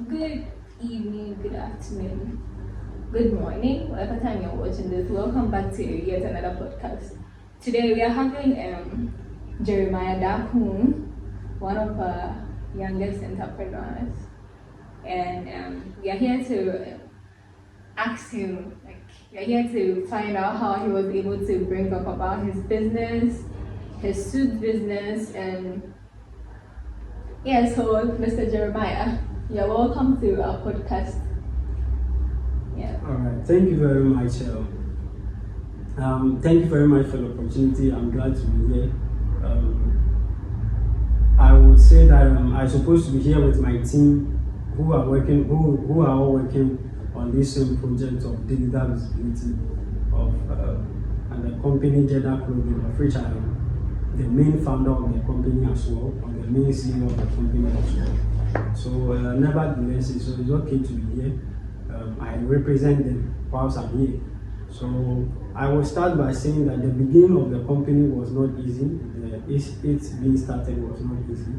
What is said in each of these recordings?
Good evening, good afternoon, good morning, whatever time you're watching this. Welcome back to yet another podcast. Today we are having Jeremiah Dahoon, one of our youngest entrepreneurs, and we are here to ask him, we are here to find out how he was able to bring up about his business, his suit business, and yeah. So, Mr. Jeremiah, you're welcome to our podcast. Yeah. All right. Thank you very much. Thank you very much for the opportunity. I'm glad to be here. I would say that I'm supposed to be here with my team, who are all working on this same project of digital visibility of and the company Jedda Clothing, of which I am the main founder of the company as well, or the main CEO of the company as well. So nevertheless, it's okay to be here. I represent them whilst I'm here. So I will start by saying that the beginning of the company was not easy. It's being started was not easy,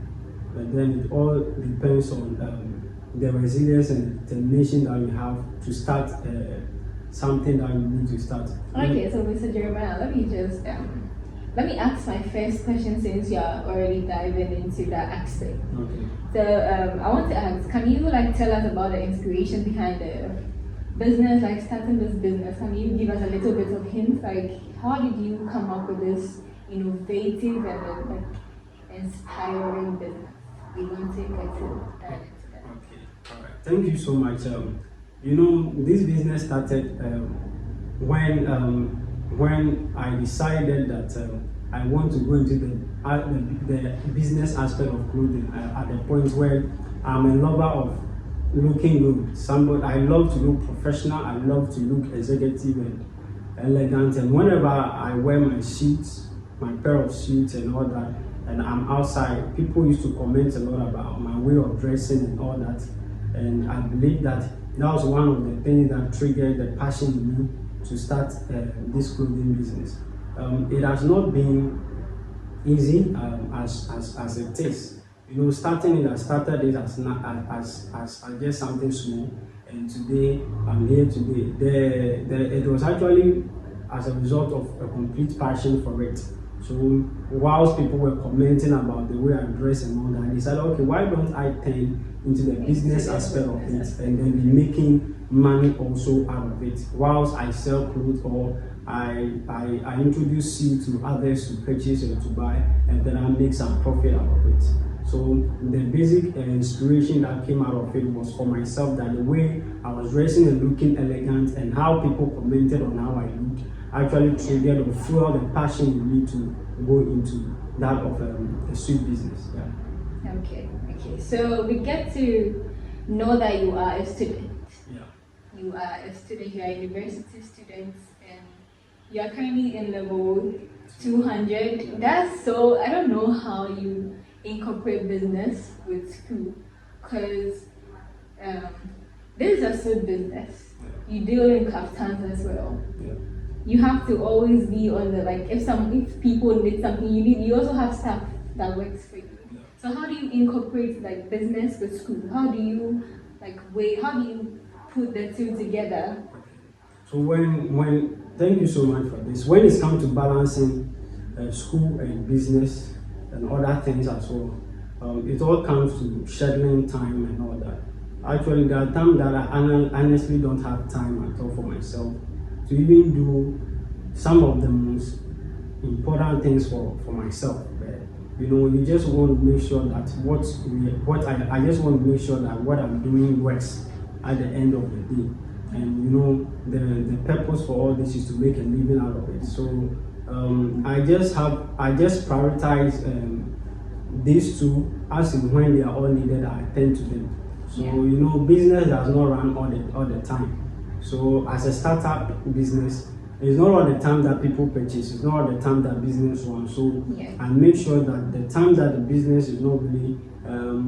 but then it all depends on the resilience and determination that you have to start something that you need to start. Okay, so Mr. Jeremiah, let me ask my first question since you are already diving into that aspect. Okay. So I want to ask, can you tell us about the inspiration behind the business, starting this business? Can you give us a little bit of hint, how did you come up with this innovative and inspiring business? We want to get to dive into that. Okay, all right. Thank you so much. This business started when I decided that I want to go into the business aspect of clothing at the point where I'm a lover of looking good. I love to look professional. I love to look executive and elegant. And whenever I wear my suits, my pair of suits and all that, and I'm outside, people used to comment a lot about my way of dressing and all that. And I believe that was one of the things that triggered the passion in me to start this clothing business. It has not been easy as it is. Starting it, I started it as just something small, and today I'm here today. It was actually as a result of a complete passion for it. So whilst people were commenting about the way I dress and all that, I decided, okay, why don't I turn into the business aspect of it and then be making money also out of it, whilst I sell clothes or I introduce you to others to purchase or to buy, and then I make some profit out of it. So the basic inspiration that came out of it was for myself, that the way I was dressing and looking elegant and how people commented on how I looked actually triggered or fueled the passion in me to go into that of the suit business. Yeah. Okay. So we get to know that you are a student. Yeah. You are a student, you are a university student, and you are currently in level 200. That's so, I don't know how you incorporate business with school, because this is a suit business. You deal in kaftans as well. Yeah. You have to always be on the, if people need something, you also have staff that works for you. Yeah. So how do you incorporate business with school? How do you how do you put the two together? So thank you so much for this. When it's come to balancing school and business and other things as well, it all comes to scheduling time and all that. Actually, there are times that I honestly don't have time at all for myself to even do some of the most important things for myself. You just want to make sure that I just want to make sure that what I'm doing works at the end of the day. And the purpose for all this is to make a living out of it. So I just prioritize these two, as in when they are all needed, I attend to them. So business does not run all the time. So as a startup business, it's not all the time that people purchase, it's not all the time that business runs. So I make sure that the time that the business is not really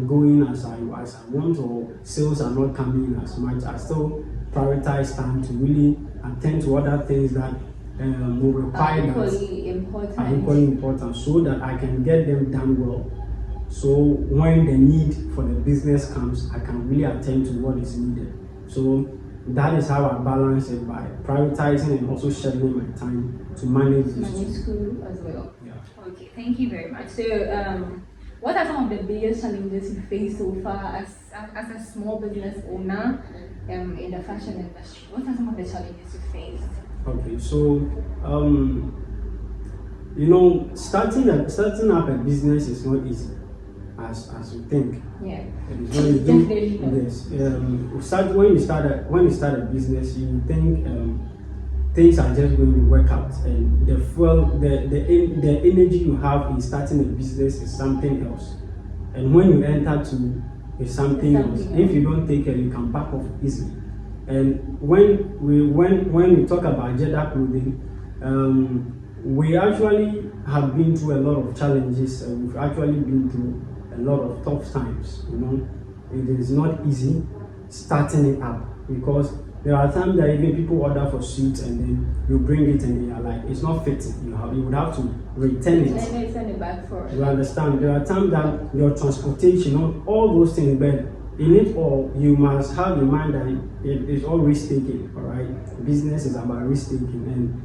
going as I want, or sales are not coming in as much, I still prioritize time to really attend to other things that will require equally important, so that I can get them done well So when the need for the business comes, I can really attend to what is needed. So that is how I balance it, by prioritizing and also scheduling my time to manage this. Manage school as well. Yeah. Okay, thank you very much. So, what are some of the biggest challenges you face so far as a small business owner in the fashion industry? What are some of the challenges you faced? Okay, so starting up a business is not easy as you think. Yeah, It is not easy. definitely not. Yes. When you start a business, you think things are just going to work out, and the energy you have in starting a business is something else, and when you enter to is something else. If you don't take care, you can back off easily. And when we talk about Jedda clothing, we actually have been through a lot of challenges, and we've actually been through a lot of tough times. It is not easy starting it up, because there are times that even people order for suits and then you bring it and they are like, it's not fitting. You would have to return it. Send it back for You understand? There are times that your transportation, all those things, but in it all, you must have in mind that it is all risk taking. All right, business is about risk taking,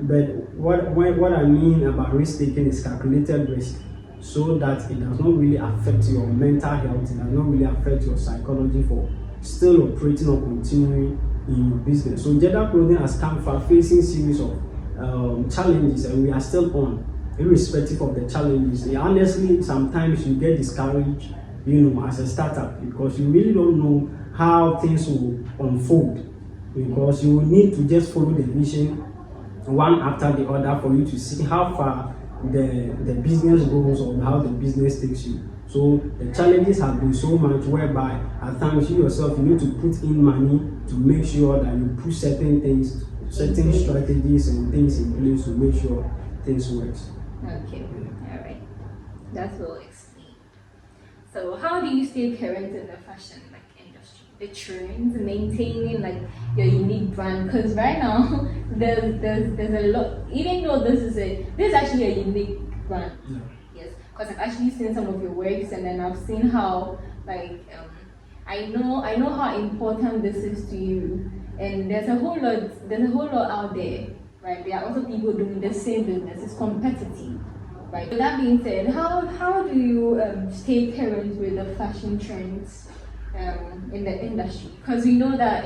but what I mean about risk taking is calculated risk, so that it does not really affect your mental health. It does not really affect your psychology for still operating or continuing in your business. So Jedda Clothing has come far, facing series of challenges, and we are still on, irrespective of the challenges. And honestly, sometimes you get discouraged, as a startup, because you really don't know how things will unfold, because you will need to just follow the vision one after the other for you to see how far the business goes or how the business takes you. So the challenges have been so much, whereby at times you yourself, you need to put in money to make sure that you put certain things, certain strategies and things in place to make sure things work. Okay, all right, that's well explained. So how do you stay current in the fashion industry? The trends, maintaining your unique brand, because right now there's a lot. Even though this is actually a unique brand. Yeah. Yes, because I've actually seen some of your works, and then I've seen how I know how important this is to you, and there's a whole lot out there, right? There are also people doing the same business. It's competitive, right? With that being said, how do you stay current with the fashion trends in the industry? Because we know that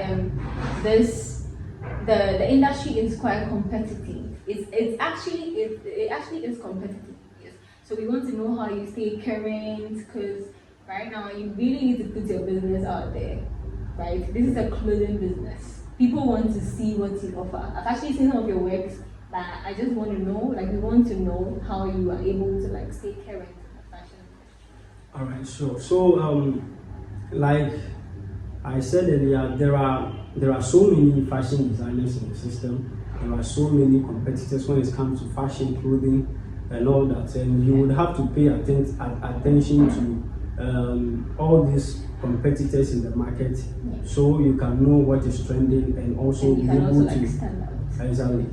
the industry is quite competitive. It actually is competitive. Yes. So we want to know how you stay current, because right now you really need to put your business out there, right? This is a clothing business. People want to see what you offer. I've actually seen some of your works, but I just want to know, we want to know how you are able to stay current in the fashion industry. All right, sure. So like I said earlier, there are so many fashion designers in the system. There are so many competitors when it comes to fashion, clothing, and all that. And you would have to pay attention to all these competitors in the market, so you can know what is trending, and also be able to stand out. Exactly.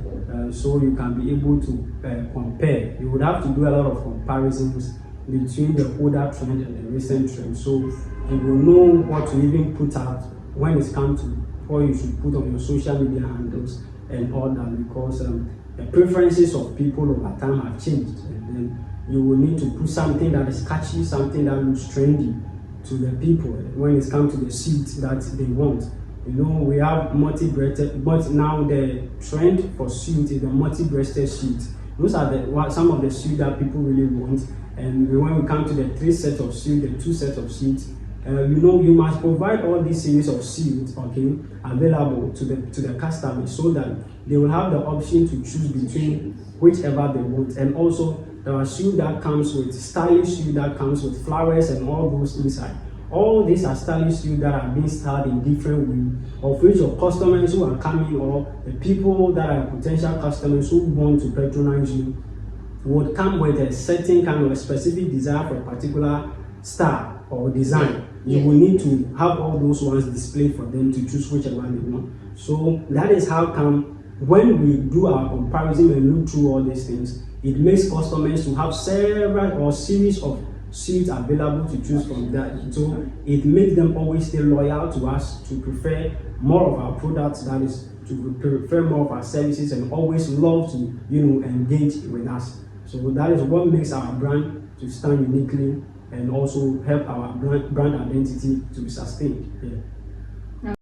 So you can be able to compare. You would have to do a lot of comparisons between the older trend and the recent trend, so you will know what to even put out when it comes to what you should put on your social media handles and all that, because the preferences of people over time have changed, and then you will need to put something that is catchy, something that looks trendy to the people when it comes to the suit that they want. We have multi-breasted, but now the trend for suit is the multi-breasted suit. Those are some of the suits that people really want. And when we come to the 3 sets of suits, the 2 sets of suits, you must provide all these series of suits, available to the customer, so that they will have the option to choose between whichever they want. And also, there are suits that comes with stylish suit that comes with flowers and all those inside. All these are stylish suits that are being styled in different ways, of which your customers who are coming, or the people that are potential customers who want to patronize you, would come with a certain kind of a specific desire for a particular style or design. You will need to have all those ones displayed for them to choose whichever one they want. So that is how come when we do our comparison and look through all these things, it makes customers to have several or series of suits available to choose from that. So it makes them always stay loyal to us, to prefer more of our products, that is, to prefer more of our services, and always love to engage with us. So that is what makes our brand to stand uniquely and also help our brand identity to be sustained. Yeah.